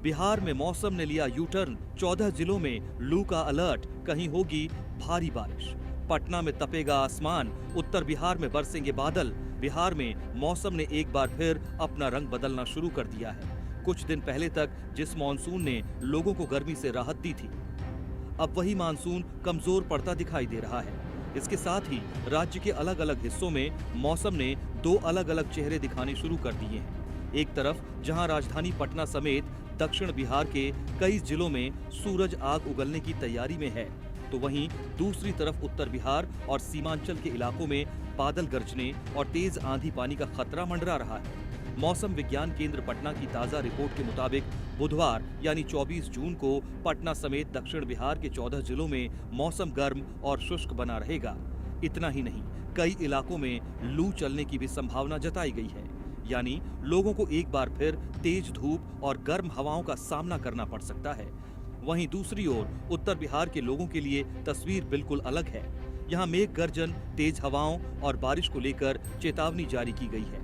बिहार में मौसम ने लिया यू टर्न। 14 जिलों में लू का अलर्ट, कहीं होगी भारी बारिश। पटना में तपेगा आसमान, उत्तर बिहार में बरसेंगे बादल। बिहार में मौसम ने एक बार फिर अपना रंग बदलना शुरू कर दिया है। कुछ दिन पहले तक जिस मानसून ने लोगों को गर्मी से राहत दी थी, अब वही मानसून कमजोर पड़ता दिखाई दे रहा है। इसके साथ ही राज्य के अलग अलग हिस्सों में मौसम ने दो अलग अलग चेहरे दिखाने शुरू कर दिए हैं। एक तरफ जहां राजधानी पटना समेत दक्षिण बिहार के कई जिलों में सूरज आग उगलने की तैयारी में है, तो वहीं दूसरी तरफ उत्तर बिहार और सीमांचल के इलाकों में बादल गरजने और तेज आंधी पानी का खतरा मंडरा रहा है। मौसम विज्ञान केंद्र पटना की ताजा रिपोर्ट के मुताबिक बुधवार यानी 24 जून को पटना समेत दक्षिण बिहार के 14 जिलों में मौसम गर्म और शुष्क बना रहेगा। इतना ही नहीं, कई इलाकों में लू चलने की भी संभावना जताई गई है, यानी लोगों को एक बार फिर तेज धूप और गर्म हवाओं का सामना करना पड़ सकता है। वहीं दूसरी ओर उत्तर बिहार के लोगों के लिए तस्वीर बिल्कुल अलग है। यहाँ मेघ गर्जन, तेज हवाओं और बारिश को लेकर चेतावनी जारी की गई है।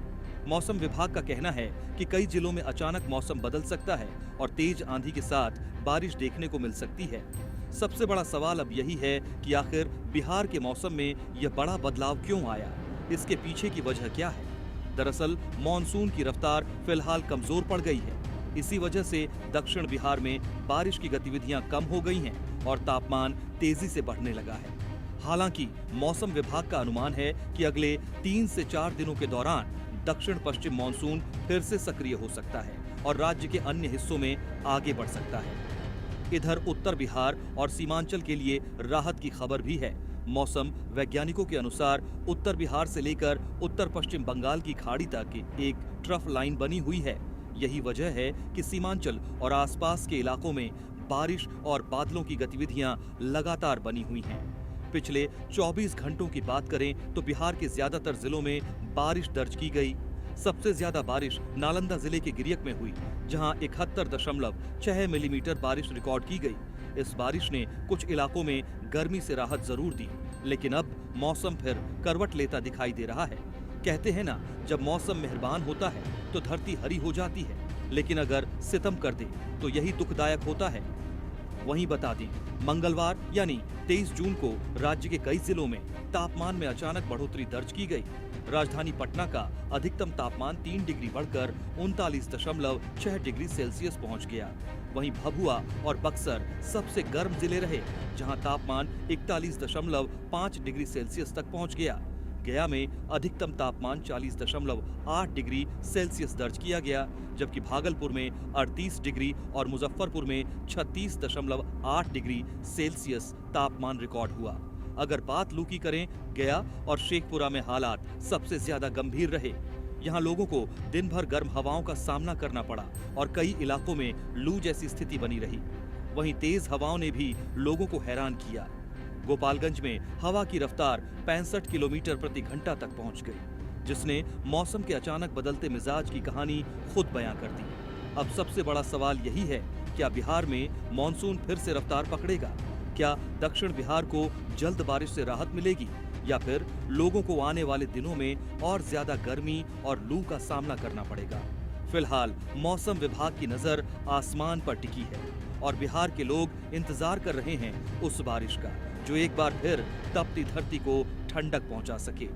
मौसम विभाग का कहना है कि कई जिलों में अचानक मौसम बदल सकता है और तेज आंधी के साथ बारिश देखने को मिल सकती है। सबसे बड़ा सवाल अब यही है कि आखिर बिहार के मौसम में यह बड़ा बदलाव क्यों आया? इसके पीछे की वजह क्या है? दरअसल मानसून की रफ्तार फिलहाल कमजोर पड़ गई है। इसी वजह से दक्षिण बिहार में बारिश की गतिविधियां कम हो गई हैं और तापमान तेजी से बढ़ने लगा है। हालांकि मौसम विभाग का अनुमान है कि अगले 3 से 4 दिनों के दौरान दक्षिण पश्चिम मानसून फिर से सक्रिय हो सकता है और राज्य के अन्य हिस्सों में आगे बढ़ सकता है। इधर उत्तर बिहार और सीमांचल के लिए राहत की खबर भी है। मौसम वैज्ञानिकों के अनुसार उत्तर बिहार से लेकर उत्तर पश्चिम बंगाल की खाड़ी तक एक ट्रफ लाइन बनी हुई है। यही वजह है कि सीमांचल और आसपास के इलाकों में बारिश और बादलों की गतिविधियां लगातार बनी हुई हैं। पिछले 24 घंटों की बात करें तो बिहार के ज्यादातर जिलों में बारिश दर्ज की गई। सबसे ज्यादा बारिश नालंदा जिले के गिरियक में हुई, जहां 71.6 मिलीमीटर बारिश रिकॉर्ड की गई। इस बारिश ने कुछ इलाकों में गर्मी से राहत जरूर दी, लेकिन अब मौसम फिर करवट लेता दिखाई दे रहा है। कहते हैं ना, जब मौसम मेहरबान होता है तो धरती हरी हो जाती है, लेकिन अगर सितम कर दे तो यही दुखदायक होता है। वहीं बता दें, मंगलवार यानी 23 जून को राज्य के कई जिलों में तापमान में अचानक बढ़ोतरी दर्ज की गई। राजधानी पटना का अधिकतम तापमान 3 डिग्री बढ़कर 39.6 डिग्री सेल्सियस पहुंच गया। वहीं भभुआ और बक्सर सबसे गर्म जिले रहे, जहां तापमान 41.5 डिग्री सेल्सियस तक पहुंच गया। गया में अधिकतम तापमान 40.8 डिग्री सेल्सियस दर्ज किया गया, जबकि भागलपुर में 38 डिग्री और मुजफ्फरपुर में 36.8 डिग्री सेल्सियस तापमान रिकॉर्ड हुआ। अगर बात लू की करें, गया और शेखपुरा में हालात सबसे ज्यादा गंभीर रहे। यहाँ लोगों को दिन भर गर्म हवाओं का सामना करना पड़ा और कई इलाकों में लू जैसी स्थिति बनी रही। वहीं तेज हवाओं ने भी लोगों को हैरान किया। गोपालगंज में हवा की रफ्तार 65 किलोमीटर प्रति घंटा तक पहुंच गई, जिसने मौसम के अचानक बदलते मिजाज की कहानी खुद बयां कर दी। अब सबसे बड़ा सवाल यही है, क्या बिहार में मानसून फिर से रफ्तार पकड़ेगा? क्या दक्षिण बिहार को जल्द बारिश से राहत मिलेगी, या फिर लोगों को आने वाले दिनों में और ज्यादा गर्मी और लू का सामना करना पड़ेगा? फिलहाल मौसम विभाग की नजर आसमान पर टिकी है और बिहार के लोग इंतजार कर रहे हैं उस बारिश का, जो एक बार फिर तपती धरती को ठंडक पहुंचा सके।